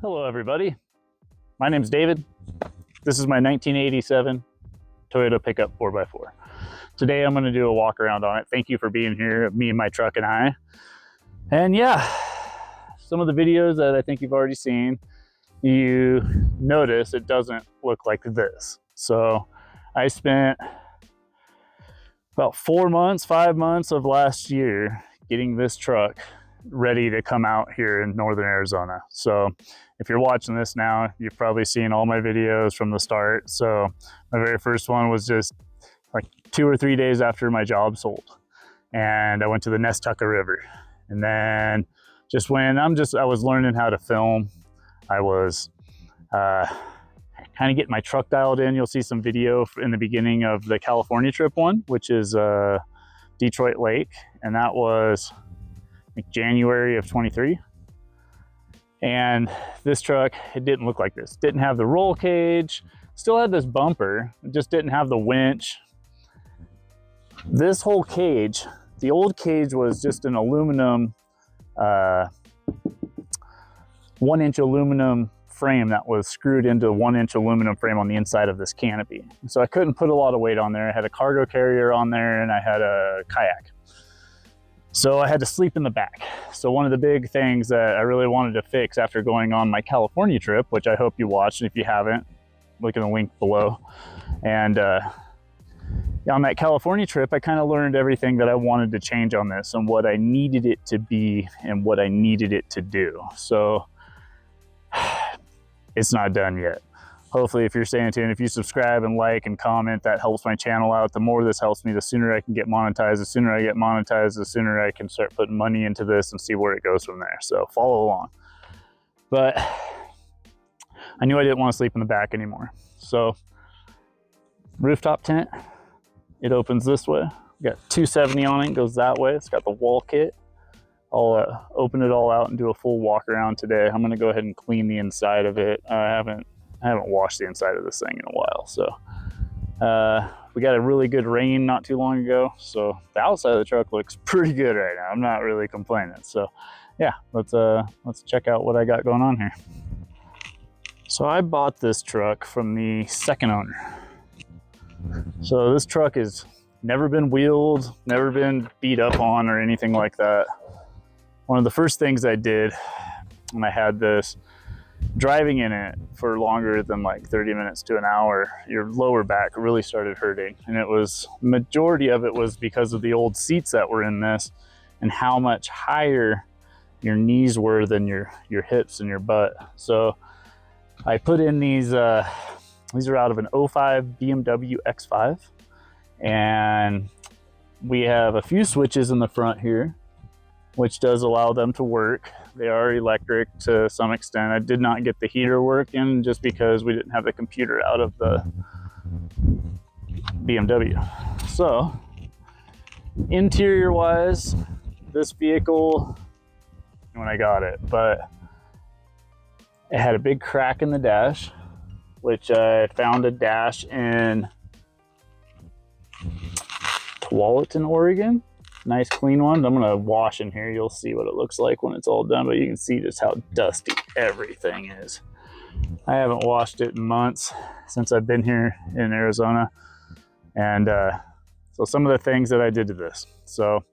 Hello everybody, my name's David. This is my 1987 Toyota pickup 4x4. Today I'm going to do a walk around on it. Thank you for being here, me and my truck and I. And yeah, some of the videos that I think you've already seen, you notice it doesn't look like this. So I spent about 5 months of last year getting this truck ready to come out here in northern Arizona. So if you're watching this now, you've probably seen all my videos from the start. So my very first one was just like 2 or 3 days after my job sold, and I went to the Nestucca River. And then just when I was learning how to film, I was kind of getting my truck dialed in. You'll see some video in the beginning of the California trip one, which is Detroit Lake, and that was like January of 23. And this truck, it didn't look like this. Didn't have the roll cage, still had this bumper, it just didn't have the winch. This whole cage, the old cage was just an aluminum, 1-inch aluminum frame that was screwed into a 1-inch aluminum frame on the inside of this canopy. So I couldn't put a lot of weight on there. I had a cargo carrier on there and I had a kayak. So I had to sleep in the back. So one of the big things that I really wanted to fix after going on my California trip, which I hope you watched, and if you haven't, look at the link below. And on that California trip, I kind of learned everything that I wanted to change on this and what I needed it to be and what I needed it to do. So it's not done yet. Hopefully, if you're staying tuned, if you subscribe and like and comment, that helps my channel out. The more this helps me, the sooner I can get monetized. The sooner I get monetized, the sooner I can start putting money into this and see where it goes from there. So follow along. But I knew I didn't want to sleep in the back anymore. So rooftop tent, it opens this way. Got 270 on it, goes that way. It's got the wall kit. I'll open it all out and do a full walk around today. I'm going to go ahead and clean the inside of it. I haven't washed the inside of this thing in a while. So we got a really good rain not too long ago. So the outside of the truck looks pretty good right now. I'm not really complaining. So yeah, let's check out what I got going on here. So I bought this truck from the second owner. So this truck has never been wheeled, never been beat up on or anything like that. One of the first things I did when I had this, driving in it for longer than like 30 minutes to an hour, your lower back really started hurting. And majority of it was because of the old seats that were in this and how much higher your knees were than your hips and your butt. So I put in these are out of an 05 BMW X5. And we have a few switches in the front here, which does allow them to work. They are electric to some extent. I did not get the heater working just because we didn't have the computer out of the BMW. So interior wise, this vehicle, when I got it, but it had a big crack in the dash, which I found a dash in Tualatin, Oregon. Nice clean one. I'm gonna wash in here. You'll see what it looks like when it's all done, but you can see just how dusty everything is. I haven't washed it in months since I've been here in Arizona. And so some of the things that I did to this. So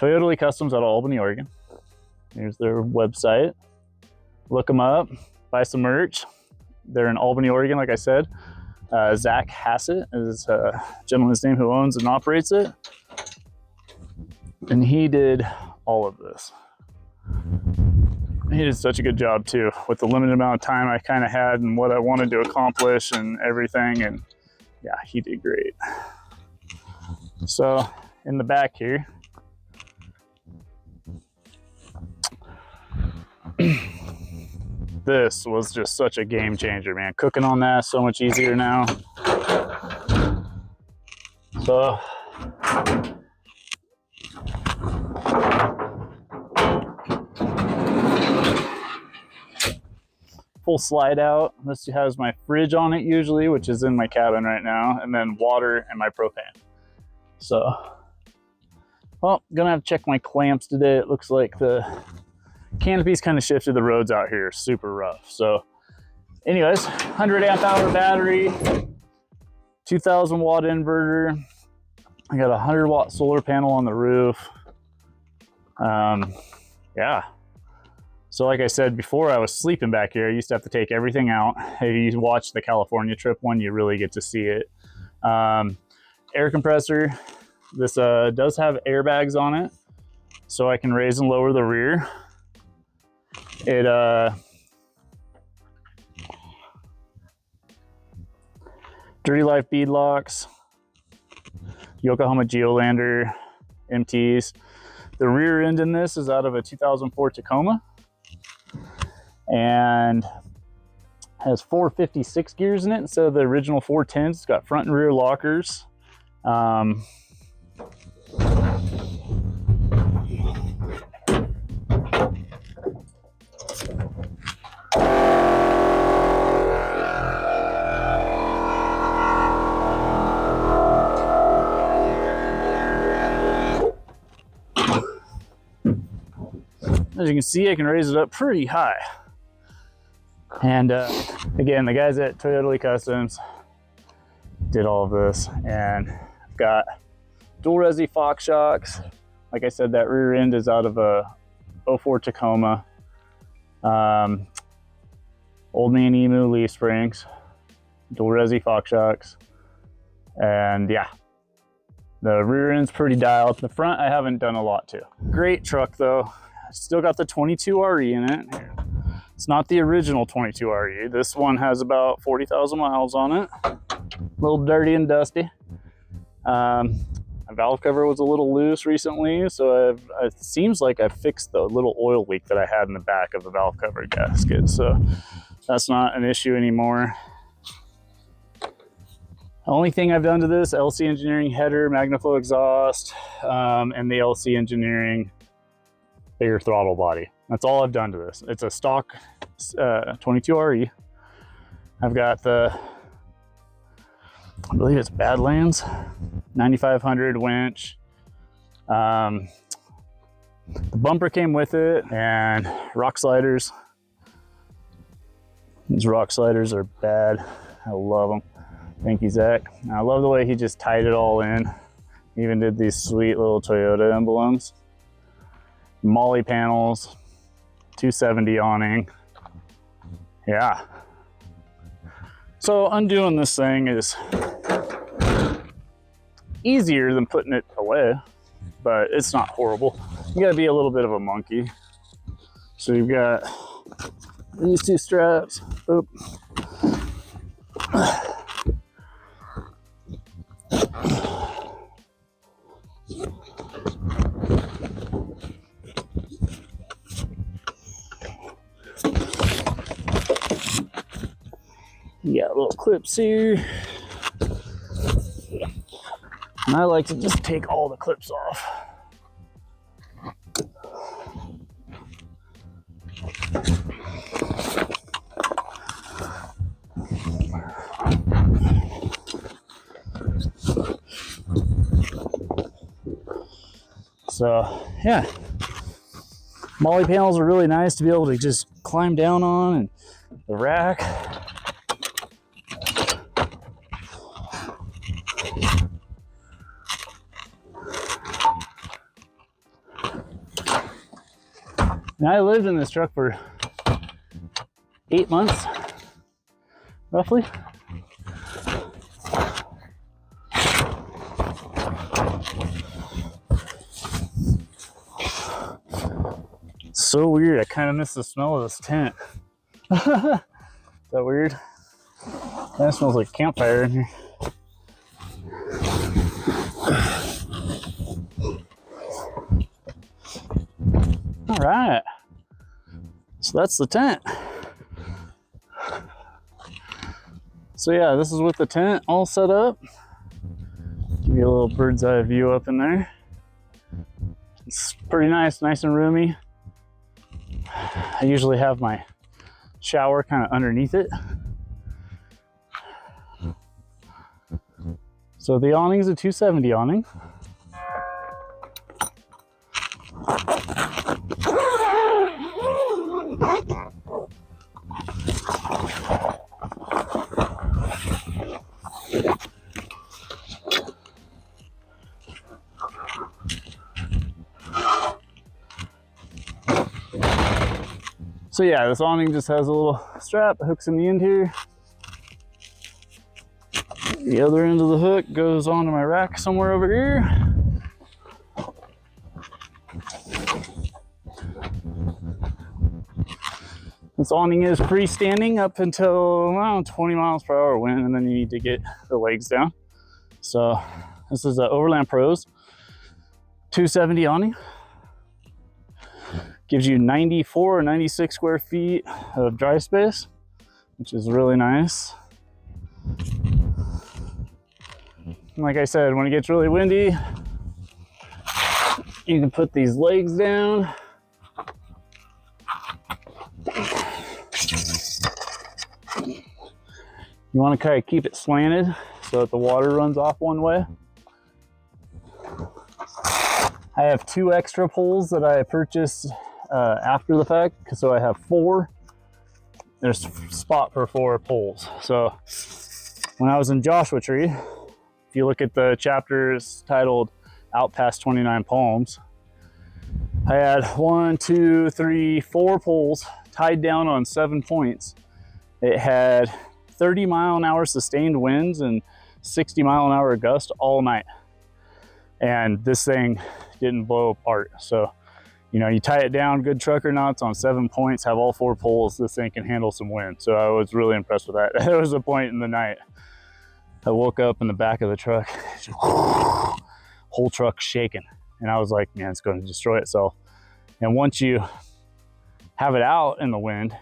Toyota Customs out of Albany, Oregon. Here's their website. Look them up, buy some merch. They're in Albany, Oregon, like I said. Zach Hassett is a gentleman's name who owns and operates it. And he did all of this. He did such a good job too, with the limited amount of time I kind of had and what I wanted to accomplish and everything. And yeah, he did great. So in the back here, this was just such a game changer, man. Cooking on that so much easier now. So full slide out. This has my fridge on it usually, which is in my cabin right now, and then water and my propane. So, well, gonna have to check my clamps today. It looks like the canopy's kind of shifted. The roads out here are super rough. So anyways, 100 amp hour battery, 2000 watt inverter. I got a 100 watt solar panel on the roof. Yeah. So like I said before, I was sleeping back here. I used to have to take everything out. If you watch the California trip one, you really get to see it. Air compressor. This does have airbags on it, so I can raise and lower the rear. It Dirty Life bead locks, Yokohama Geolander MTs. The rear end in this is out of a 2004 Tacoma and has 456 gears in it instead of the original 410s. It's got front and rear lockers. As you can see, I can raise it up pretty high. And again, the guys at Toyota Lee Customs did all of this, and I've got dual resi Fox shocks. Like I said, that rear end is out of a 04 Tacoma. Old Man Emu leaf springs, dual resi Fox shocks, and yeah, the rear end's pretty dialed. The front I haven't done a lot to. Great truck though. Still got the 22RE in it. It's not the original 22RE. This one has about 40,000 miles on it. A little dirty and dusty. My valve cover was a little loose recently, so it seems like I've fixed the little oil leak that I had in the back of the valve cover gasket, so that's not an issue anymore. The only thing I've done to this, LC Engineering header, MagnaFlow exhaust, and the LC Engineering bigger throttle body. That's all I've done to this. It's a stock 22RE. I've got the, I believe it's Badlands 9500 winch. The bumper came with it, and rock sliders. These rock sliders are bad. I love them. Thank you, Zach. I love the way he just tied it all in. He even did these sweet little Toyota emblems. Molly panels, 270 awning. Yeah. So undoing this thing is easier than putting it away, but it's not horrible. You gotta be a little bit of a monkey. So you've got these two straps. Oop. You got little clips here. And I like to just take all the clips off. So yeah, Molly panels are really nice to be able to just climb down on, and the rack. And I lived in this truck for 8 months, roughly. So weird, I kind of miss the smell of this tent. Is that weird? That smells like campfire in here. All right, so that's the tent. So yeah, this is with the tent all set up. Give you a little bird's eye view up in there. It's pretty nice, nice and roomy. I usually have my shower kind of underneath it. So the awning is a 270 awning. So yeah, this awning just has a little strap that hooks in the end here. The other end of the hook goes onto my rack somewhere over here. This awning is freestanding up until around 20 miles per hour wind, and then you need to get the legs down. So this is a Overland Pros 270 awning. Gives you 94 or 96 square feet of dry space, which is really nice. And like I said, when it gets really windy, you can put these legs down. You want to kind of keep it slanted so that the water runs off one way. I have 2 extra poles that I purchased after the fact, so I have 4. There's a spot for 4 poles. So when I was in Joshua Tree, if you look at the chapters titled Out Past 29 Palms, I had 1, 2, 3, 4 poles tied down on 7 points. It had 30-mile-an-hour sustained winds and 60-mile-an-hour gust all night. And this thing didn't blow apart. So, you know, you tie it down, good trucker knots on 7 points, have all 4 poles, this thing can handle some wind. So I was really impressed with that. There was a point in the night, I woke up in the back of the truck, whole truck shaking. And I was like, man, it's going to destroy itself. And once you have it out in the wind,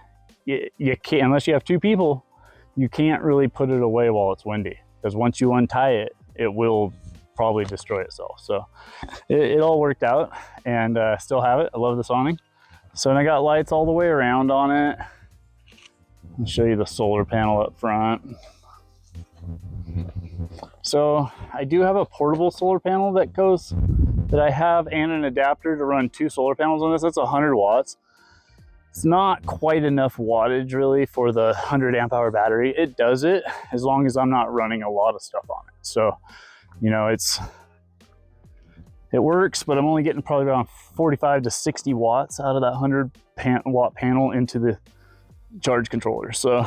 you can't, unless you have 2 people, you can't really put it away while it's windy. Because once you untie it, it will probably destroy itself. So it all worked out, and still have it. I love this awning. So and I got lights all the way around on it. I'll show you the solar panel up front. So I do have a portable solar panel that I have, and an adapter to run 2 solar panels on this. That's 100 watts. It's not quite enough wattage really for the 100 amp hour battery. It does it as long as I'm not running a lot of stuff on it. So, you know, it works, but I'm only getting probably around 45 to 60 watts out of that 100 watt panel into the charge controller. So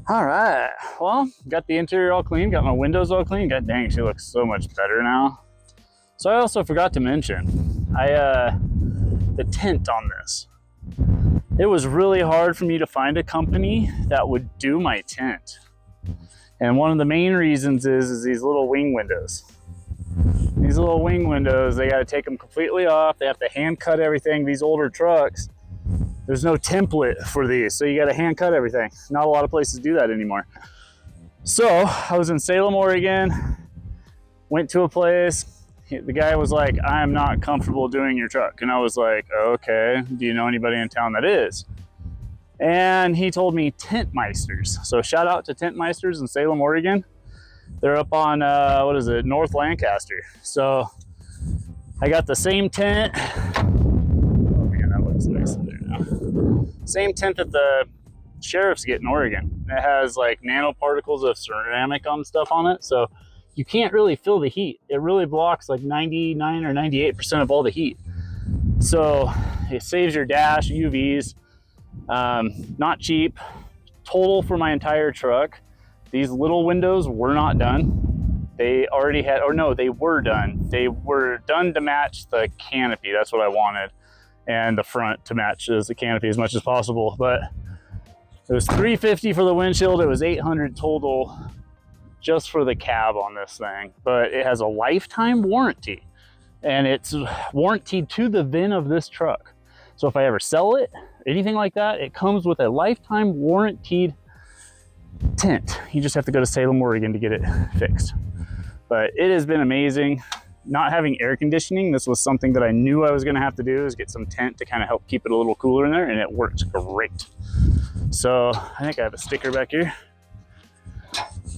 all right, well, got the interior all clean, got my windows all clean. God dang, she looks so much better now. So I also forgot to mention, the tent on this. It was really hard for me to find a company that would do my tent. And one of the main reasons is these little wing windows. These little wing windows, they got to take them completely off. They have to hand cut everything. These older trucks, there's no template for these, so you got to hand cut everything. Not a lot of places do that anymore. So I was in Salem, Oregon, went to a place. The guy was like, I am not comfortable doing your truck. And I was like, okay, do you know anybody in town that is? And he told me Tent Meisters. So shout out to Tent Meisters in Salem, Oregon. They're up on, what is it, North Lancaster. So I got the same tent. Oh man, that looks nice there now. Same tent that the sheriffs get in Oregon. It has like nanoparticles of ceramic on stuff on it. So you can't really feel the heat. It really blocks like 99 or 98% of all the heat. So it saves your dash, UVs. Not cheap. Total for my entire truck, these little windows were not done. They already had, or no, they were done. They were done to match the canopy. That's what I wanted. and the front to match the canopy as much as possible. But it was $350 for the windshield. It was $800 total just for the cab on this thing. But it has a lifetime warranty, and it's warranted to the VIN of this truck. So if I ever sell it, anything like that, it comes with a lifetime warranted tint. You just have to go to Salem, Oregon to get it fixed. But it has been amazing. Not having air conditioning, this was something that I knew I was gonna have to do, is get some tent to kind of help keep it a little cooler in there, and it works great. So I think I have a sticker back here.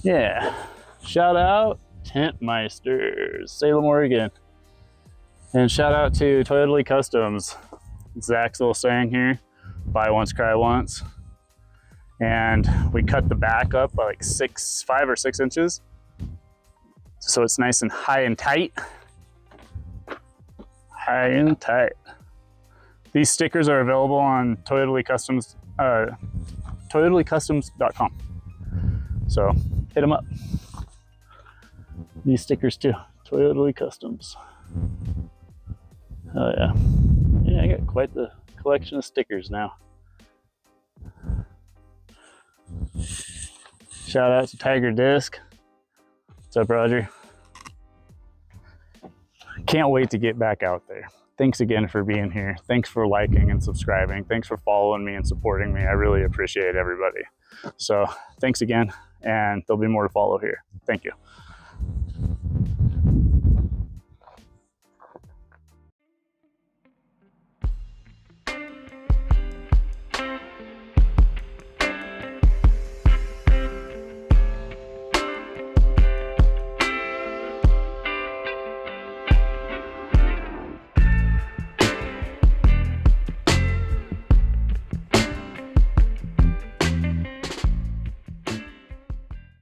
Yeah, shout out Tent Meisters, Salem, Oregon. And shout out to Toyota Customs. Zach's little saying here, buy once, cry once. And we cut the back up by like 5 or 6 inches. So it's nice and high and tight. High and tight. These stickers are available on Toyota Customs, ToyotaCustoms.com. So hit them up. These stickers too, Toyota Customs. Oh yeah. Yeah, I got quite the collection of stickers now. Shout out to Tiger Disc. What's up, Roger? Can't wait to get back out there. Thanks again for being here. Thanks for liking and subscribing. Thanks for following me and supporting me. I really appreciate everybody. So thanks again, and there'll be more to follow here. Thank you.